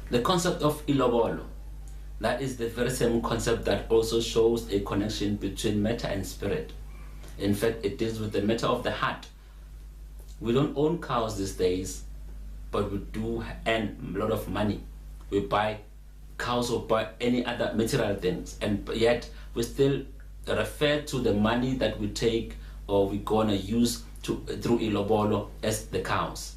The concept of Ilobolo, that is the very same concept that also shows a connection between matter and spirit. In fact, it deals with the matter of the heart. We don't own cows these days, but we do earn a lot of money. We buy cows or buy any other material things, and yet we still refer to the money that we take or we're gonna use through Ilobolo as the cows.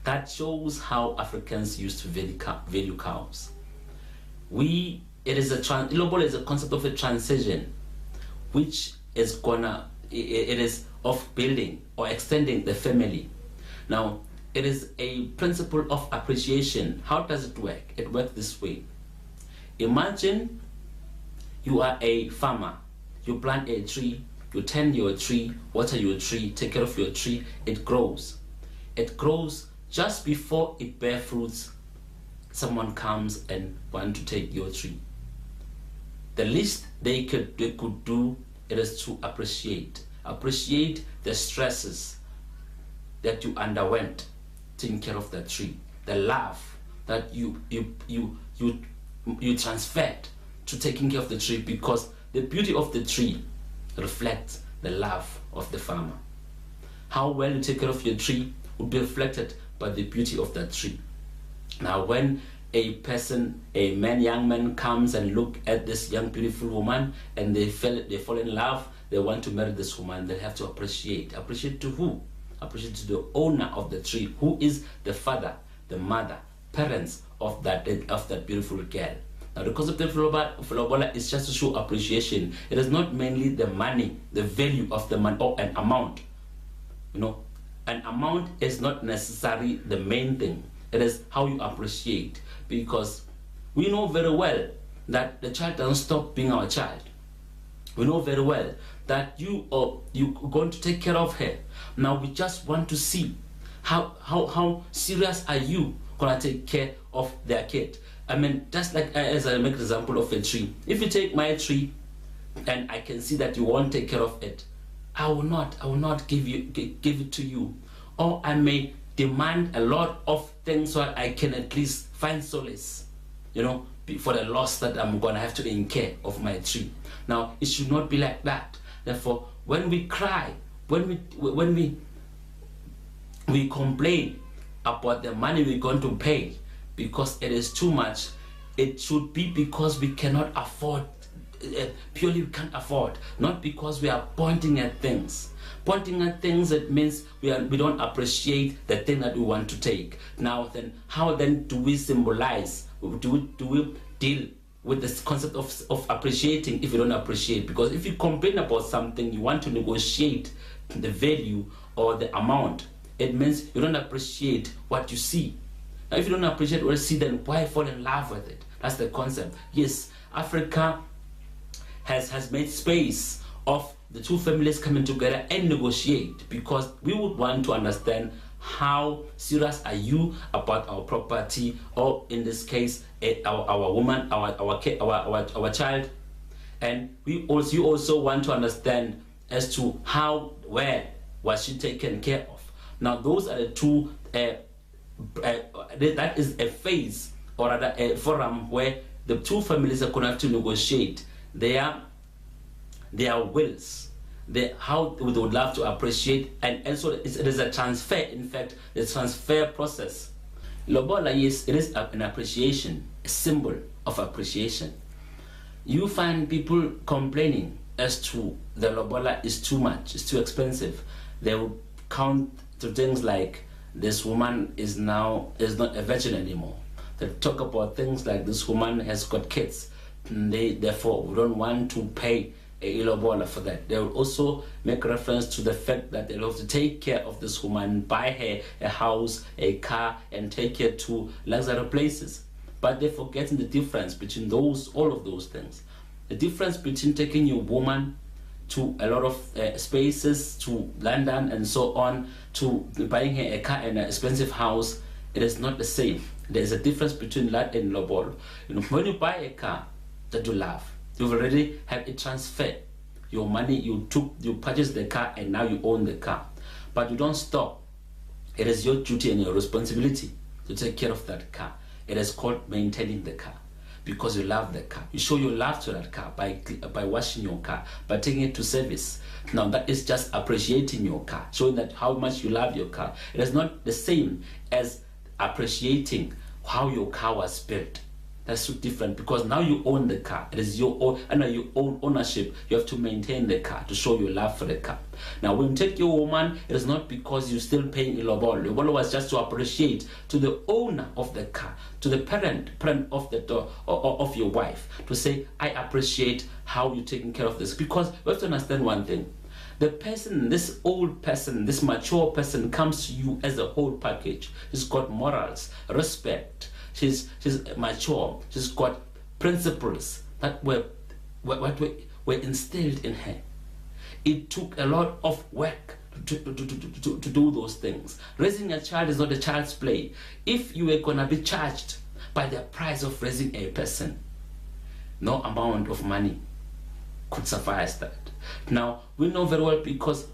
That shows how Africans used to value cows. Ilobolo is a concept of a transition, which is it is of building or extending the family. Now, it is a principle of appreciation. How does it work? It works this way. Imagine you are a farmer. You plant a tree, you tend your tree, water your tree, take care of your tree, it grows. It grows. Just before it bears fruits, someone comes and wants to take your tree. The least they could do is to appreciate the stresses that you underwent taking care of that tree, the love that you transferred to taking care of the tree, because the beauty of the tree reflects the love of the farmer. How well you take care of your tree will be reflected by the beauty of that tree. Now, when young man comes and look at this young beautiful woman and they fall in love, they want to marry this woman, they have to appreciate to who? Appreciate to the owner of the tree, who is the father, the mother, parents of that beautiful girl. Now, the concept of Ilobolo is just to show appreciation. It is not mainly the money, the value of the money, or an amount. An amount is not necessarily the main thing. It is how you appreciate, because we know very well that the child doesn't stop being our child. We know very well that you're going to take care of her. Now we just want to see how serious are you gonna take care of their kid. I mean, just like as I make an example of a tree. If you take my tree and I can see that you won't take care of it, I will not give it to you. Or I may demand a lot of things so that I can at least find solace, for the loss that I'm gonna have to incur of my tree. Now, it should not be like that. Therefore, when we cry, when we complain about the money we're going to pay because it is too much, it should be because we cannot afford. Purely we can't afford, not because we are pointing at things. Pointing at things, it means we don't appreciate the thing that we want to take. Now then, how then do we symbolize? Do we deal with this concept of appreciating if you don't appreciate? Because if you complain about something, you want to negotiate the value or the amount, it means you don't appreciate what you see. Now, if you don't appreciate what you see, then why fall in love with it? That's the concept. Yes, Africa has made space of the two families coming together and negotiate, because we would want to understand how serious are you about our property, or in this case our woman, our kid, our child. And you also want to understand as to where was she taken care of. Now those are the two that is a phase, or rather a forum, where the two families are going to have to negotiate their wills, how they would love to appreciate, and so it is a transfer. In fact, the transfer process. Lobola, yes, it is an appreciation, a symbol of appreciation. You find people complaining as to the lobola is too much, it's too expensive. They will count to things like this woman is not a virgin anymore. They talk about things like this woman has got kids. Therefore, we don't want to pay a Ilobolo for that. They will also make reference to the fact that they'll have to take care of this woman, buy her a house, a car, and take her to luxury places. But they're forgetting the difference between all of those things. The difference between taking your woman to a lot of spaces, to London and so on, to buying her a car and an expensive house, it is not the same. There is a difference between that and Ilobolo. When you buy a car that you love, you've already had a transfer. Your money, you purchased the car and now you own the car. But you don't stop. It is your duty and your responsibility to take care of that car. It is called maintaining the car, because you love the car. You show your love to that car by washing your car, by taking it to service. Now that is just appreciating your car, showing that how much you love your car. It is not the same as appreciating how your car was built. That's so different, because now you own the car. It is your own, and you own ownership. You have to maintain the car to show your love for the car. Now, when you take your woman, it is not because you're still paying Ilobolo. Ilobolo was just to appreciate to the owner of the car, to the parent of the of your wife, to say, I appreciate how you're taking care of this. Because we have to understand one thing. The person, this old person, this mature person comes to you as a whole package. He's got morals, respect. She's mature. She's got principles that were instilled in her. It took a lot of work to do those things. Raising a child is not a child's play. If you were gonna be charged by the price of raising a person, no amount of money could suffice that. Now we know very well, because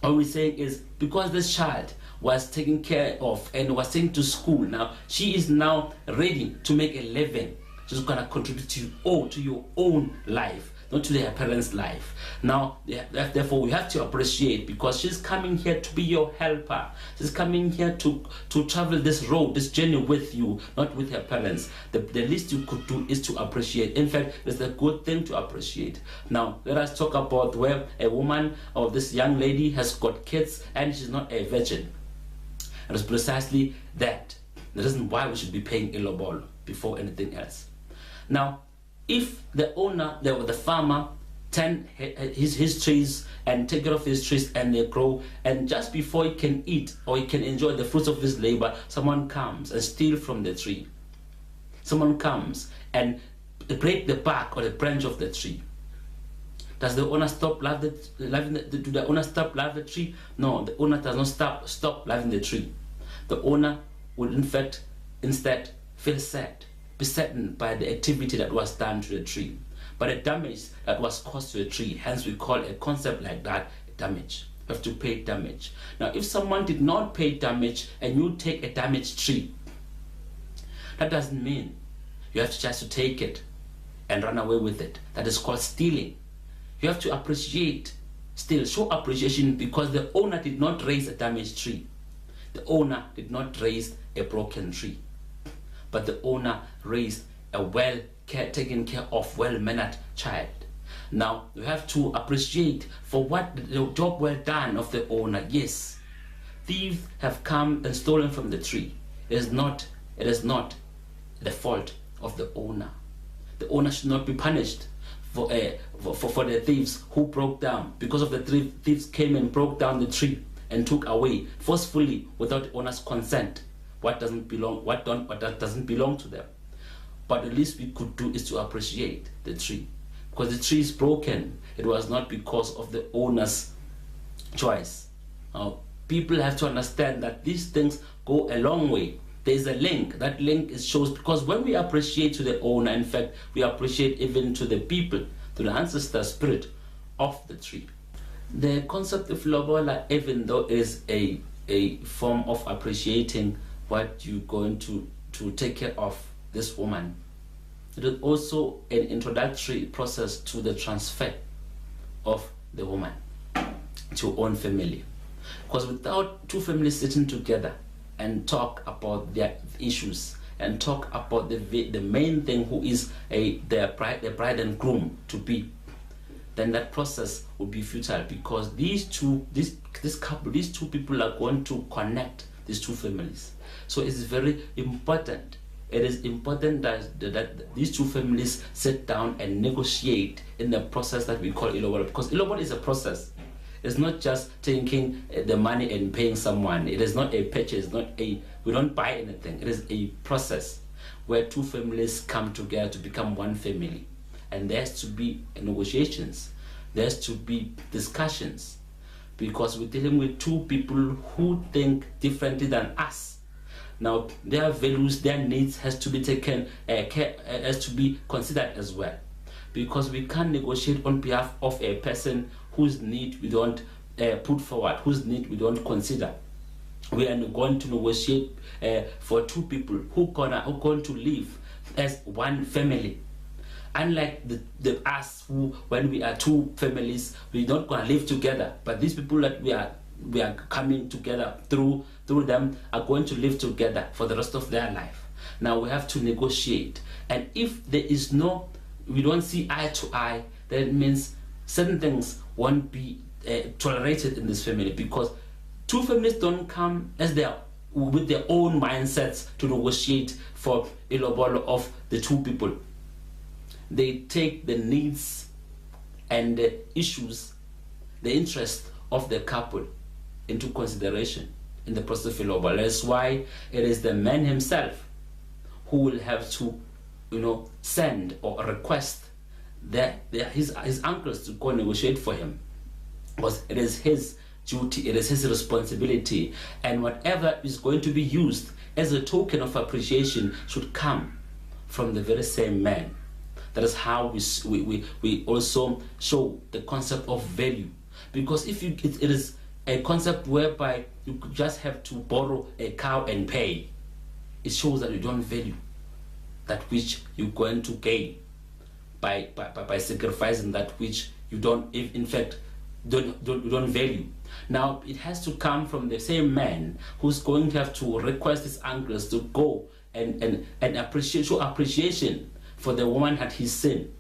what we're saying is, because this child was taken care of and was taken to school, now she is now ready to make a living. She's gonna contribute to your own life, not to their parents' life. Now, therefore, we have to appreciate, because she's coming here to be your helper. She's coming here to travel this road, this journey with you, not with her parents. The least you could do is to appreciate. In fact, it's a good thing to appreciate. Now, let us talk about where a woman or this young lady has got kids and she's not a virgin. And it's precisely that, the reason why we should be paying Ilobolo before anything else. Now, if the owner, the farmer, tend his trees and take care of his trees and they grow, and just before he can eat or he can enjoy the fruits of his labor, someone comes and steals from the tree. Someone comes and break the bark or the branch of the tree. Does the owner stop loving do the owner stop loving the tree? No, the owner does not stop loving the tree. The owner will instead feel sad, be saddened by the activity that was done to the tree, but the damage that was caused to the tree. Hence we call a concept like that damage. You have to pay damage. Now, if someone did not pay damage and you take a damaged tree, that doesn't mean you have to just take it and run away with it. That is called stealing. You have to appreciate, still show appreciation, because the owner did not raise a damaged tree. The owner did not raise a broken tree, but the owner raised a taken care of, well-mannered child. Now, you have to appreciate for what the job well done of the owner. Yes, thieves have come and stolen from the tree. It is not the fault of the owner. The owner should not be punished for the thieves who broke down, because of the thieves came and broke down the tree and took away forcefully without the owner's consent what doesn't belong to them. But the least we could do is to appreciate the tree, because the tree is broken. It was not because of the owner's choice. Now, people have to understand that these things go a long way. There is a link. That link shows, because when we appreciate to the owner, in fact, we appreciate even to the people, to the ancestor spirit of the tree. The concept of Ilobolo, even though it is a form of appreciating what you're going to take care of this woman, it is also an introductory process to the transfer of the woman to her own family. Because without two families sitting together and talk about their issues and talk about the main thing, who is the bride and groom to be, then that process would be futile, because this couple, these two people are going to connect these two families. So it's very important. It is important that these two families sit down and negotiate in the process that we call Ilobolo, because Ilobolo is a process. It's not just taking the money and paying someone. It is not a purchase. We don't buy anything. It is a process where two families come together to become one family. And there has to be negotiations. There has to be discussions, because we're dealing with two people who think differently than us. Now, their values, their needs has to be taken has to be considered as well, because we can't negotiate on behalf of a person whose need we don't put forward, whose need we don't consider. we are going to negotiate for two people who going to live as one family. Unlike the us who, when we are two families, we're not gonna live together. But these people that we are coming together through them are going to live together for the rest of their life. Now we have to negotiate, and if there is we don't see eye to eye, then it means certain things won't be tolerated in this family, because two families don't come as they are with their own mindsets to negotiate for Ilobolo of the two people. They take the needs and the issues, the interest of the couple into consideration in the process of Ilobolo. That's why it is the man himself who will have to, send or request his uncles to go negotiate for him, because it is his duty, it is his responsibility, and whatever is going to be used as a token of appreciation should come from the very same man. That is how we also show the concept of value, because if it is a concept whereby you just have to borrow a cow and pay, it shows that you don't value that which you're going to gain by sacrificing that which you don't, if in fact don't value. Now it has to come from the same man who's going to have to request his uncles to go and show appreciation for the woman that he sinned.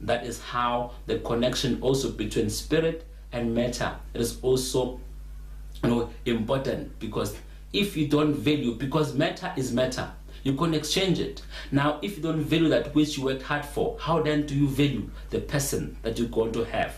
That is how the connection also between spirit and matter, it is also important, because if you don't value, because matter is matter, you can exchange it. Now if you don't value that which you worked hard for, how then do you value the person that you're going to have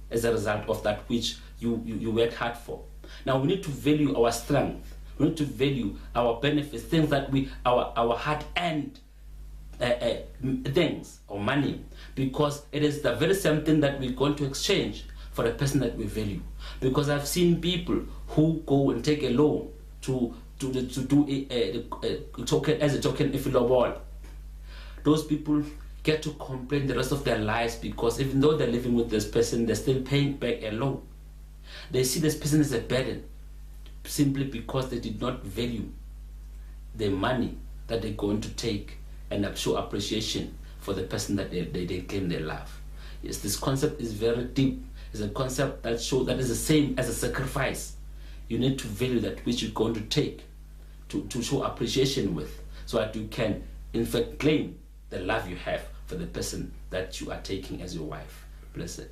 as a result of that which you worked hard for? Now we need to value our strength, we need to value our benefits, things that our hard-earned things or money, because it is the very same thing that we're going to exchange for the person that we value. Because I've seen people who go and take a loan to do a token as a token if Ilobolo. Those people get to complain the rest of their lives, because even though they're living with this person, they're still paying back a loan. They see this person as a burden simply because they did not value the money that they're going to take and show appreciation for the person that they claim they love. Yes, this concept is very deep. It's a concept that shows that is the same as a sacrifice. You need to value that which you're going to take to show appreciation with, so that you can in fact claim the love you have for the person that you are taking as your wife. Blessed.